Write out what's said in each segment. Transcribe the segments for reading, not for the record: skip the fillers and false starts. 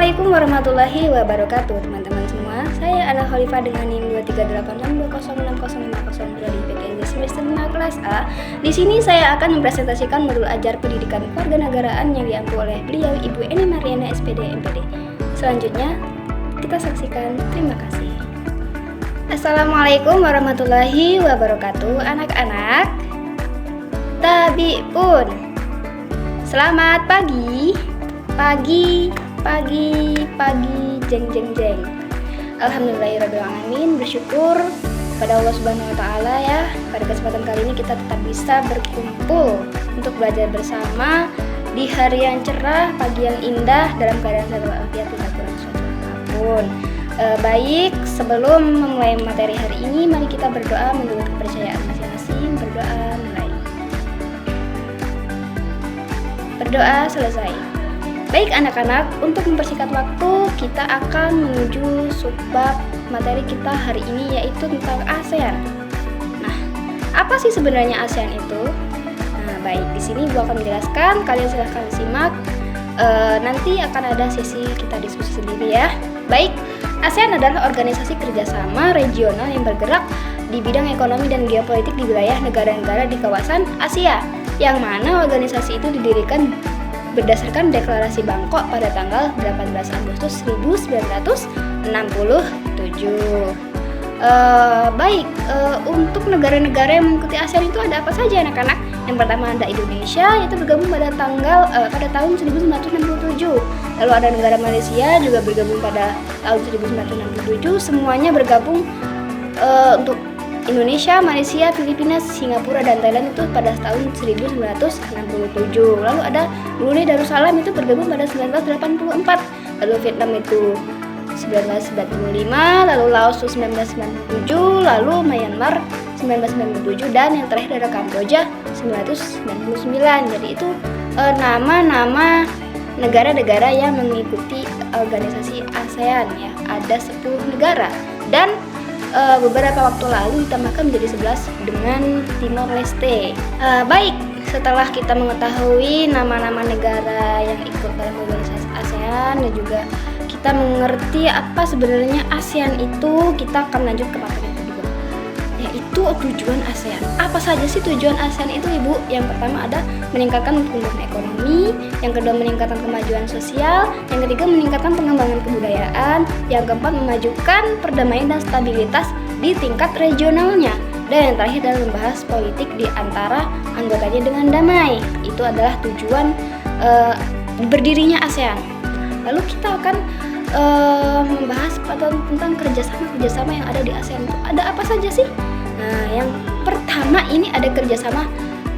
Assalamualaikum warahmatullahi wabarakatuh, teman-teman semua. Saya Ana Khalifah dengan NIM 23862060550 dari PKN semester 5 kelas A. Di sini saya akan mempresentasikan modul ajar pendidikan kewarganegaraan yang diampu oleh beliau Ibu Eni Mariana SPD MPD. Selanjutnya kita saksikan. Terima kasih. Assalamualaikum warahmatullahi wabarakatuh, anak-anak. Tabi pun. Selamat pagi. Pagi, jeng. Alhamdulillahirrahmanirrahim, bersyukur pada Allah Subhanahu wa Ta'ala ya. Pada kesempatan kali ini kita tetap bisa berkumpul untuk belajar bersama di hari yang cerah, pagi yang indah, dalam keadaan sehat walafiat, tidak kurang suatu apapun. Baik, sebelum memulai materi hari ini, mari kita berdoa menurut kepercayaan masing-masing. Berdoa selesai. Baik anak-anak, untuk mempersingkat waktu, kita akan menuju subbab materi kita hari ini, yaitu tentang ASEAN. Nah, apa sih sebenarnya ASEAN itu? Nah, baik, di sini gua akan menjelaskan, kalian silahkan simak. Nanti akan ada sesi kita diskusi sendiri ya. Baik, ASEAN adalah organisasi kerjasama regional yang bergerak di bidang ekonomi dan geopolitik di wilayah negara-negara di kawasan Asia, yang mana organisasi itu didirikan berdasarkan Deklarasi Bangkok pada tanggal 18 Agustus 1967. Untuk negara-negara yang mengikuti ASEAN itu ada apa saja anak-anak? Yang pertama ada Indonesia, yaitu bergabung pada tahun 1967. Lalu ada negara Malaysia juga bergabung pada tahun 1967. Semuanya bergabung untuk Indonesia, Malaysia, Filipina, Singapura, dan Thailand itu pada tahun 1967. Lalu ada Brunei Darussalam itu bergabung pada 1984. Lalu Vietnam itu 1995, lalu Laos itu 1997, lalu Myanmar 1997, dan yang terakhir ada Kamboja 1999. Jadi itu nama-nama negara-negara yang mengikuti organisasi ASEAN ya. Ada 10 negara dan beberapa waktu lalu ditambahkan menjadi 11 dengan Timor Leste. Baik, setelah kita mengetahui nama-nama negara yang ikut dalam organisasi ASEAN dan juga kita mengerti apa sebenarnya ASEAN itu, kita akan lanjut ke materi kedua, yaitu tujuan ASEAN. Apa saja sih tujuan ASEAN itu, Ibu? Yang pertama ada meningkatkan pertumbuhan ekonomi, yang kedua meningkatkan kemajuan sosial, yang ketiga meningkatkan pengembangan kebudayaan, yang keempat memajukan perdamaian dan stabilitas di tingkat regionalnya, dan yang terakhir adalah membahas politik di antara anggotanya dengan damai. Itu adalah tujuan berdirinya ASEAN. Lalu kita akan membahas tentang kerjasama yang ada di ASEAN itu ada apa saja sih? Nah, yang pertama ini ada kerjasama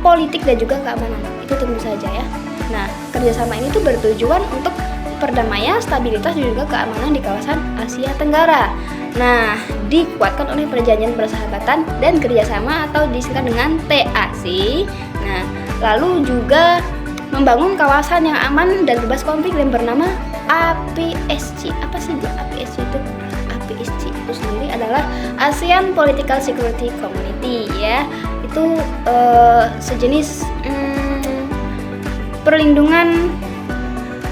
politik dan juga keamanan. Itu tentu saja ya. Nah, kerjasama ini tuh bertujuan untuk perdamaian, stabilitas dan juga keamanan di kawasan Asia Tenggara. Nah, dikuatkan oleh perjanjian persahabatan dan kerjasama atau disingkat dengan TAC. Nah, lalu juga membangun kawasan yang aman dan bebas konflik yang bernama APSC. Apa sih APSC itu? APSC itu sendiri adalah ASEAN Political Security Community ya. Itu sejenis perlindungan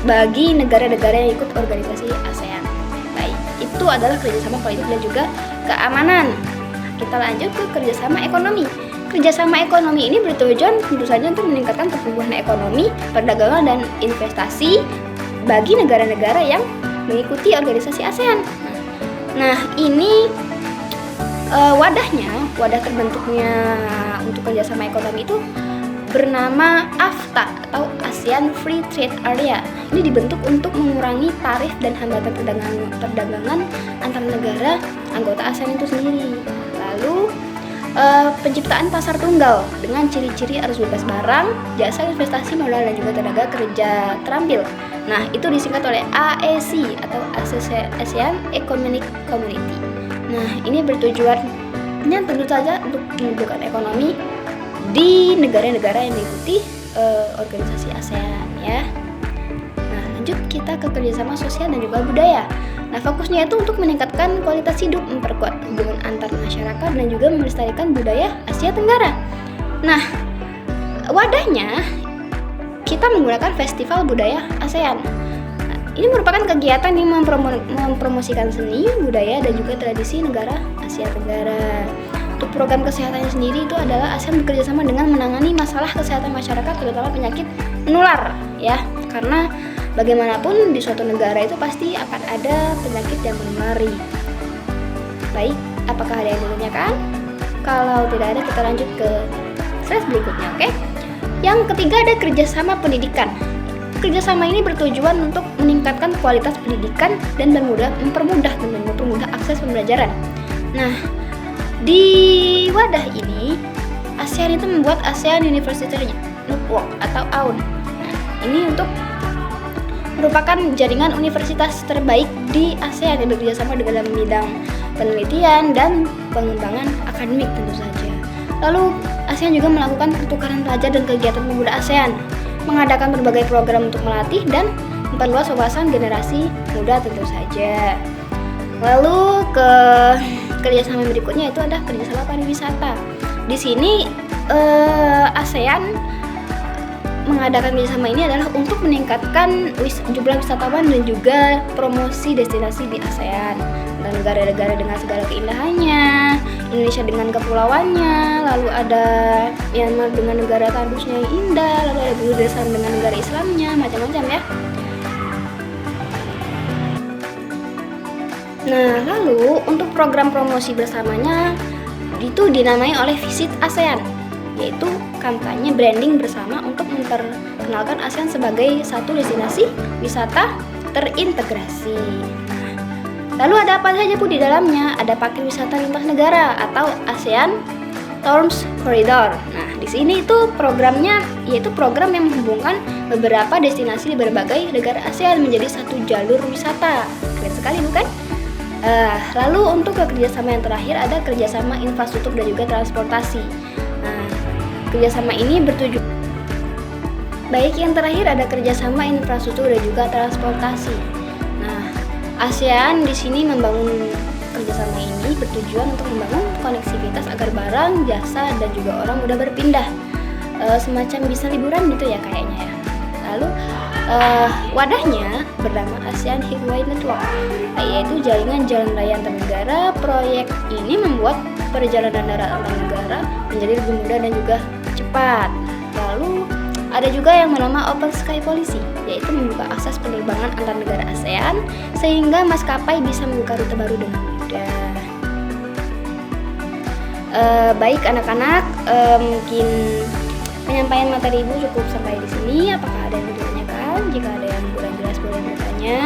bagi negara-negara yang ikut organisasi ASEAN. Baik, itu adalah kerjasama politik dan juga keamanan. Kita lanjut ke kerjasama ekonomi. Kerjasama ekonomi ini bertujuan tentu saja untuk meningkatkan pertumbuhan ekonomi, perdagangan, dan investasi bagi negara-negara yang mengikuti organisasi ASEAN. Nah, ini wadah terbentuknya untuk kerjasama ekonomi itu bernama AFTA atau ASEAN Free Trade Area. Ini dibentuk untuk mengurangi tarif dan hambatan perdagangan antar negara anggota ASEAN itu sendiri. Lalu penciptaan pasar tunggal dengan ciri-ciri arus bebas barang, jasa, investasi, modal, dan juga tenaga kerja terampil. Nah, itu disingkat oleh AEC atau ASEAN Economic Community. Nah, ini bertujuannya tentu saja untuk menunjukkan ekonomi di negara-negara yang mengikuti organisasi ASEAN ya. Nah, lanjut kita ke kerjasama sosial dan juga budaya. Nah, fokusnya itu untuk meningkatkan kualitas hidup, memperkuat hubungan antar masyarakat, dan juga melestarikan budaya Asia Tenggara. Nah, wadahnya kita menggunakan Festival Budaya ASEAN. Nah, ini merupakan kegiatan yang mempromosikan seni, budaya, dan juga tradisi negara Asia Tenggara. Untuk program kesehatannya sendiri itu adalah ASEAN bekerjasama dengan menangani masalah kesehatan masyarakat, terutama penyakit menular ya. Karena bagaimanapun di suatu negara itu pasti akan ada penyakit yang menulari. Baik, apakah ada yang ditanyakan? Kalau tidak ada, kita lanjut ke slide berikutnya, oke? Yang ketiga ada kerjasama pendidikan. Kerjasama ini bertujuan untuk meningkatkan kualitas pendidikan dan mempermudah akses pembelajaran. Nah, di wadah ini, ASEAN itu membuat ASEAN University Network atau AUN. Nah, ini untuk merupakan jaringan universitas terbaik di ASEAN yang bekerjasama dalam bidang penelitian dan pengembangan akademik tentu saja. Lalu, ASEAN juga melakukan pertukaran pelajar dan kegiatan pemuda ASEAN, mengadakan berbagai program untuk melatih dan memperluas wawasan generasi muda tentu saja. Lalu ke kerjasama berikutnya itu ada kerjasama pariwisata. Di sini ASEAN mengadakan kerjasama ini adalah untuk meningkatkan jumlah wisatawan dan juga promosi destinasi di ASEAN. Dan negara-negara dengan segala keindahannya, Indonesia dengan kepulauannya, lalu ada Myanmar dengan negara tandusnya yang indah, lalu ada Bangladesh dengan negara Islamnya, macam-macam ya. Nah, lalu untuk program promosi bersamanya itu dinamai oleh Visit ASEAN, yaitu kampanye branding bersama untuk memperkenalkan ASEAN sebagai satu destinasi wisata terintegrasi. Lalu ada apa saja Bu di dalamnya? Ada paket wisata lintas negara atau ASEAN Tourism Corridor. Nah, di sini itu programnya yaitu program yang menghubungkan beberapa destinasi di berbagai negara ASEAN menjadi satu jalur wisata. Keren sekali bukan? Lalu untuk kerjasama yang terakhir ada kerjasama infrastruktur dan juga transportasi. Nah, kerjasama ini bertujuan. Baik, yang terakhir ada kerjasama infrastruktur dan juga transportasi. Nah, ASEAN di sini membangun kerjasama ini bertujuan untuk membangun koneksivitas agar barang, jasa, dan juga orang mudah berpindah. Semacam bisa liburan gitu ya kayaknya ya. Lalu wadahnya bernama ASEAN Highway Network, yaitu jaringan jalan raya antar negara. Proyek ini membuat perjalanan darat antar negara menjadi lebih mudah dan juga cepat. Lalu ada juga yang bernama Open Sky Policy, yaitu membuka akses penerbangan antar negara ASEAN sehingga maskapai bisa membuka rute baru dengan mudah. Baik anak-anak, mungkin penyampaian materi Ibu cukup sampai di sini. Apakah ada yang ditanyakan? Jika ada yang kurang jelas boleh bertanya.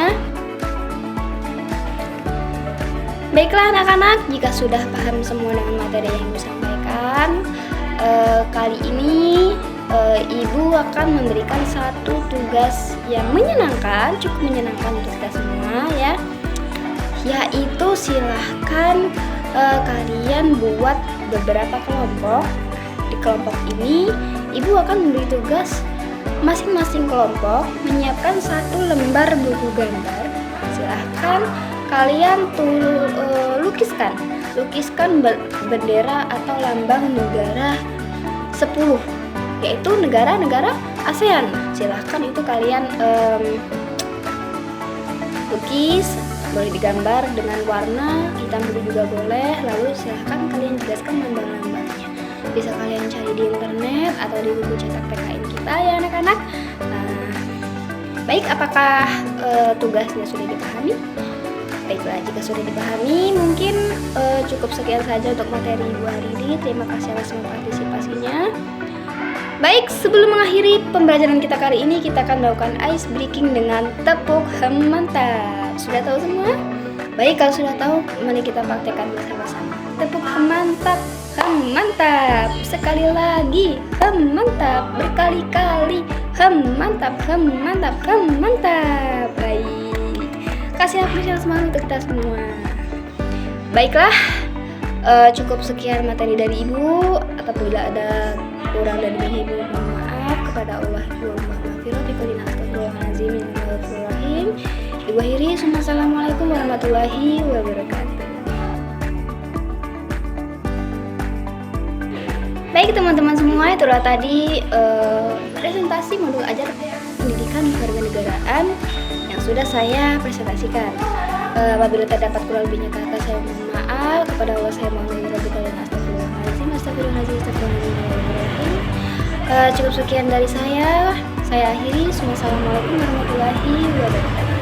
Baiklah anak-anak, jika sudah paham semua dengan materi yang Ibu sampaikan, kali ini Ibu akan memberikan satu tugas yang menyenangkan, cukup menyenangkan untuk kita semua ya. Yaitu silahkan kalian buat beberapa kelompok. Di kelompok ini Ibu akan memberi tugas masing-masing kelompok menyiapkan satu lembar buku gambar. Silahkan kalian lukiskan bendera atau lambang negara 10, yaitu negara-negara ASEAN. Silahkan itu kalian lukis, boleh digambar dengan warna hitam biru juga boleh. Lalu silahkan kalian jelaskan lambang-lambangnya. Bisa kalian cari di internet atau di buku cetak PKN kita ya anak-anak. Baik, apakah tugasnya sudah dipahami? Baiklah, jika sudah dipahami, mungkin cukup sekian saja untuk materi Ibu hari ini. Terima kasih atas semua partisipasinya. Baik, sebelum mengakhiri pembelajaran kita kali ini, kita akan melakukan ice breaking dengan tepuk hem mantap. Sudah tahu semua? Baik, kalau sudah tahu, mari kita praktekkan bersama-sama. Tepuk hem mantap, hem mantap. Sekali lagi, hem mantap. Berkali-kali, hem mantap, hem mantap, hem mantap. Baik, kasih apresiasi semangat untuk kita semua. Baiklah, cukup sekian materi dari Ibu. Apabila ada kurang dan lebih Ibu mohon maaf kepada Allah. Ibu akhiri, assalamualaikum warahmatullahi wabarakatuh. Baik teman-teman semua, itulah tadi presentasi modul ajar pendidikan kewarganegaraan yang sudah saya presentasikan. Apabila terdapat kurang lebihnya kata, saya mohon maaf. Kepada Allah saya mohon lebih kalian astagfirullahaladzim, astagfirullahaladzim, astagfirullahaladzim. Cukup sekian dari saya akhiri. Assalamualaikum warahmatullahi wabarakatuh.